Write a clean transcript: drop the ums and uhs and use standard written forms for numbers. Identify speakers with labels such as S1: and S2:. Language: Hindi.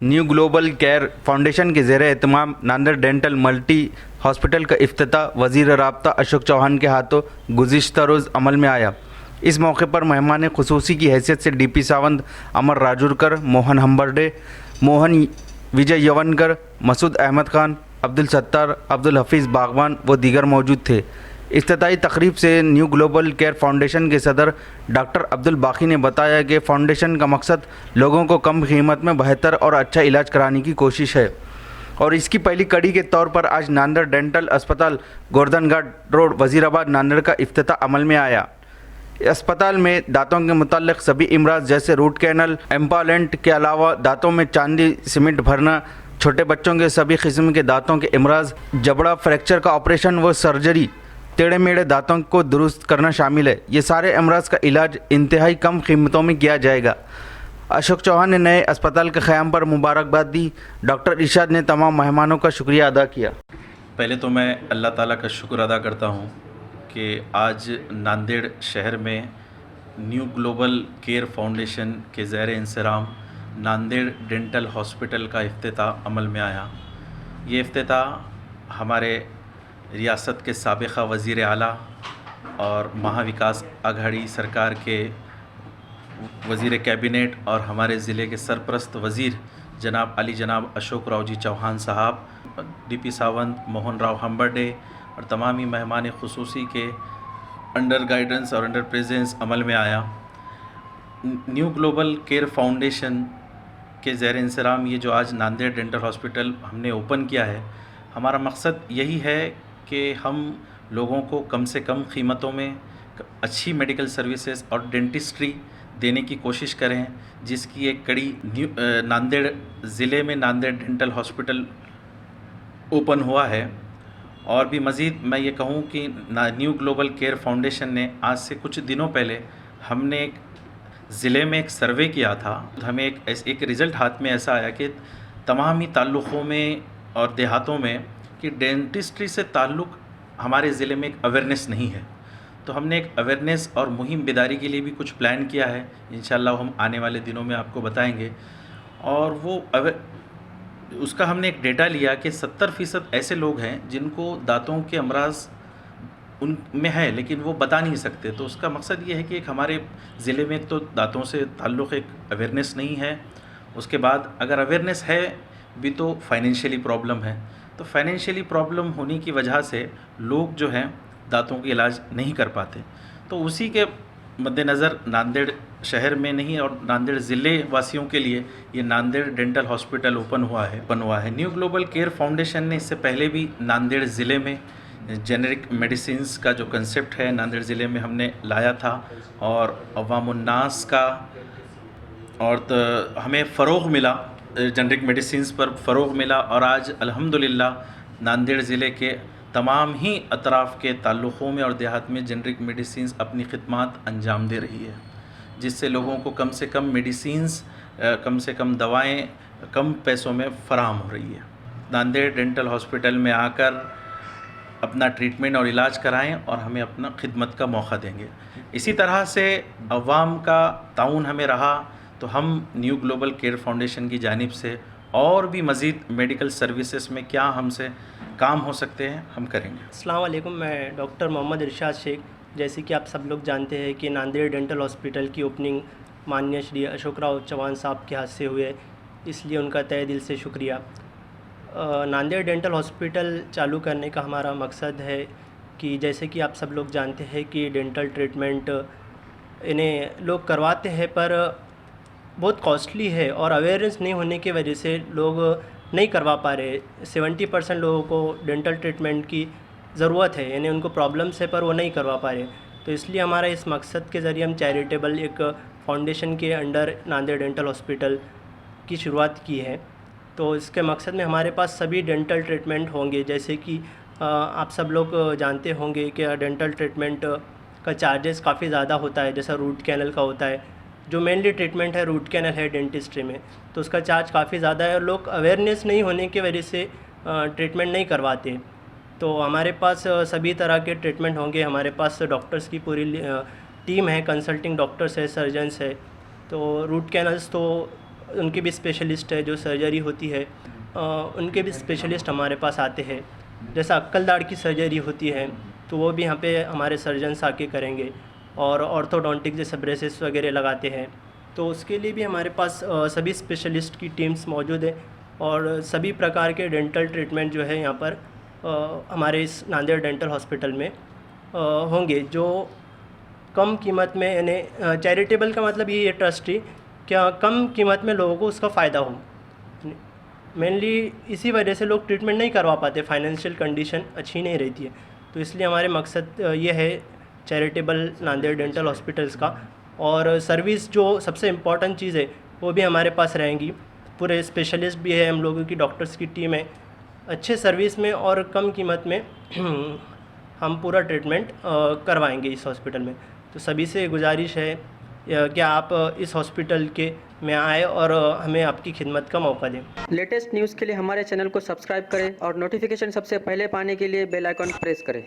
S1: न्यू ग्लोबल केयर फाउंडेशन के ज़ेर एहतमाम नांदेड़ डेंटल मल्टी हॉस्पिटल का इफ्तिताह वज़ीर राब्ता अशोक चौहान के हाथों गुज़िश्ता रोज़ अमल में आया। इस मौके पर मेहमान खुसूसी की हैसियत से डीपी सावंत, अमर राजूरकर, मोहन हम्बर्डे, मोहन विजय यवनकर, मसूद अहमद खान, अब्दुल सत्तार, अब्दुल हफीज़ बागवान व दीगर मौजूद थे। इफ्तिताई तकरीब से न्यू ग्लोबल केयर फाउंडेशन के सदर डॉक्टर अब्दुल बाकी ने बताया कि फाउंडेशन का मकसद लोगों को कम कीमत में बेहतर और अच्छा इलाज कराने की कोशिश है और इसकी पहली कड़ी के तौर पर आज नांदेड़ डेंटल अस्पताल गोर्धनघाट रोड वज़ीराबाद नांदेड़ का इफ्तिताह अमल में आया। अस्पताल में दांतों के मुताल्लिक सभी इमराज जैसे रूट कैनल, इम्प्लांट के अलावा दांतों में चांदी सीमेंट भरना, छोटे बच्चों के सभी किस्म के दांतों के इमराज, जबड़ा फ्रैक्चर का ऑपरेशन व सर्जरी, टेढ़े मेढ़े दांतों को दुरुस्त करना शामिल है। ये सारे अमराज का इलाज इंतहाई कम कीमतों में किया जाएगा। अशोक चौहान ने नए अस्पताल के क़याम पर मुबारकबाद दी। डॉक्टर इरशाद ने तमाम मेहमानों का शुक्रिया अदा किया।
S2: पहले तो मैं अल्लाह ताला का शुक्र अदा करता हूँ कि आज नांदेड़ शहर में न्यू ग्लोबल केयर फाउंडेशन के ज़ेर इंसराम नांदेड़ डेंटल हॉस्पिटल का इफ्तिताह अमल में आया। ये इफ्तिताह हमारे रियासत के साबिक़ा वज़ीर आला और महाविकास आघाड़ी सरकार के वज़ीर कैबिनेट और हमारे ज़िले के सरपरस्त वज़ीर जनाब जनाब अशोक राव जी चौहान साहब, डीपी सावंत, मोहन राव हम्बर्डे और तमाम ही मेहमान खुसूसी के अंडर गाइडेंस और अंडर प्रेजेंस अमल में आया। न्यू ग्लोबल केयर फाउंडेशन के ज़ेर इंसराम ये जो आज नांदेड़ डेंटल हॉस्पिटल हमने ओपन किया है, हमारा मकसद यही है कि हम लोगों को कम से कम कीमतों में अच्छी मेडिकल सर्विसेज और डेंटिस्ट्री देने की कोशिश करें, जिसकी एक कड़ी नांदेड़ ज़िले में नांदेड़ डेंटल हॉस्पिटल ओपन हुआ है। और भी मज़ीद मैं ये कहूँ कि न्यू ग्लोबल केयर फाउंडेशन ने आज से कुछ दिनों पहले हमने एक ज़िले में एक सर्वे किया था। हमें एक रिज़ल्ट हाथ में ऐसा आया कि तमाम ही ताल्लुक़ों में और देहातों में कि डेंटिस्ट्री से ताल्लुक़ हमारे ज़िले में एक अवेयरनेस नहीं है। तो हमने एक अवेयरनेस और मुहिम बेदारी के लिए भी कुछ प्लान किया है। इंशाल्लाह हम आने वाले दिनों में आपको बताएंगे। और उसका हमने एक डेटा लिया कि 70% ऐसे लोग हैं जिनको दांतों के अमराज उनमें है लेकिन वो बता नहीं सकते। तो उसका मकसद ये है कि एक हमारे ज़िले में एक तो दांतों से ताल्लुक़ एक अवेयरनेस नहीं है, उसके बाद अगर अवेयरनेस है भी तो फाइनेंशियली प्रॉब्लम है। तो फाइनेंशियली प्रॉब्लम होने की वजह से लोग जो हैं दांतों का इलाज नहीं कर पाते। तो उसी के मद्देनज़र नांदेड़ शहर में नहीं और नांदेड़ ज़िले वासियों के लिए ये नांदेड़ डेंटल हॉस्पिटल ओपन हुआ है। न्यू ग्लोबल केयर फाउंडेशन ने इससे पहले भी नांदेड़ ज़िले में जेनेरिक मेडिसिन्स का जो कंसेप्ट है नांदेड़ ज़िले में हमने लाया था और अवामुन्नास का और तो हमें फ़रोग़ मिला, जेनेरिक मेडिसिन्स पर फ़रोग़ मिला। और आज अल्हम्दुलिल्लाह नांदेड़ ज़िले के तमाम ही अतराफ़ के ताल्लुक़ों में और देहात में जेनेरिक मेडिसिन्स अपनी खिदमात अंजाम दे रही है, जिससे लोगों को कम से कम मेडिसिन्स, कम से कम दवाएं कम पैसों में फ़राहम हो रही है। नांदेड़ डेंटल हॉस्पिटल में आकर अपना ट्रीटमेंट और इलाज कराएं और हमें अपना खिदमत का मौका देंगे। इसी तरह से अवाम का ताउन हमें रहा तो हम न्यू ग्लोबल केयर फाउंडेशन की जानिब से और भी मज़ीद मेडिकल सर्विसेज में क्या हमसे काम हो सकते हैं हम करेंगे।
S3: अस्सलाम वालेकुम, मैं डॉक्टर मोहम्मद इरशाद शेख। जैसे कि आप सब लोग जानते हैं कि नांदेड़ डेंटल हॉस्पिटल की ओपनिंग माननीय श्री अशोक राव चौहान साहब के हाथ से हुए, इसलिए उनका तहे दिल से शुक्रिया। नांदेड़ डेंटल हॉस्पिटल चालू करने का हमारा मकसद है कि जैसे कि आप सब लोग जानते हैं कि डेंटल ट्रीटमेंट इन्हें लोग करवाते हैं पर बहुत कॉस्टली है और अवेयरनेस नहीं होने की वजह से लोग नहीं करवा पा रहे। 70% लोगों को डेंटल ट्रीटमेंट की ज़रूरत है, यानी उनको प्रॉब्लम्स है पर वो नहीं करवा पा रहे। तो इसलिए हमारा इस मकसद के ज़रिए हम चैरिटेबल एक फाउंडेशन के अंडर नांदेड़ डेंटल हॉस्पिटल की शुरुआत की है। तो इसके मकसद में हमारे पास सभी डेंटल ट्रीटमेंट होंगे। जैसे कि आप सब लोग जानते होंगे कि डेंटल ट्रीटमेंट का चार्जेस काफ़ी ज़्यादा होता है, जैसा रूट कैनल का होता है। जो मेनली ट्रीटमेंट है रूट कैनल है डेंटिस्ट्री में, तो उसका चार्ज काफ़ी ज़्यादा है और लोग अवेयरनेस नहीं होने की वजह से ट्रीटमेंट नहीं करवाते। तो हमारे पास सभी तरह के ट्रीटमेंट होंगे। हमारे पास डॉक्टर्स की पूरी टीम है, कंसल्टिंग डॉक्टर्स है, सर्जन्स है। तो रूट कैनल्स तो उनके भी स्पेशलिस्ट है, जो सर्जरी होती है उनके भी स्पेशलिस्ट हमारे पास आते हैं। जैसा अक्कल दाढ़ की सर्जरी होती है तो वो भी यहाँ पे हमारे सर्जन्स आके करेंगे, और ऑर्थोडोंटिक जैसे ब्रेसेस वगैरह लगाते हैं तो उसके लिए भी हमारे पास सभी स्पेशलिस्ट की टीम्स मौजूद है, और सभी प्रकार के डेंटल ट्रीटमेंट जो है यहाँ पर हमारे इस नांदेड़ डेंटल हॉस्पिटल में होंगे, जो कम कीमत में, यानी चैरिटेबल का मतलब ये है ट्रस्टी, क्या कम कीमत में लोगों को उसका फ़ायदा हो। मेनली इसी वजह से लोग ट्रीटमेंट नहीं करवा पाते, फाइनेंशियल कंडीशन अच्छी नहीं रहती है, तो इसलिए हमारे मकसद ये है चैरिटेबल नांदेड़ डेंटल हॉस्पिटल्स का। और सर्विस जो सबसे इम्पॉर्टेंट चीज़ है वो भी हमारे पास रहेंगी, पूरे स्पेशलिस्ट भी है, हम लोगों की डॉक्टर्स की टीम है, अच्छे सर्विस में और कम कीमत में हम पूरा ट्रीटमेंट करवाएंगे इस हॉस्पिटल में। तो सभी से गुजारिश है कि आप इस हॉस्पिटल के में आए और हमें आपकी खिदमत का मौका दें।
S4: लेटेस्ट न्यूज़ के लिए हमारे चैनल को सब्सक्राइब करें और नोटिफिकेशन सबसे पहले पाने के लिए बेल आइकन प्रेस करें।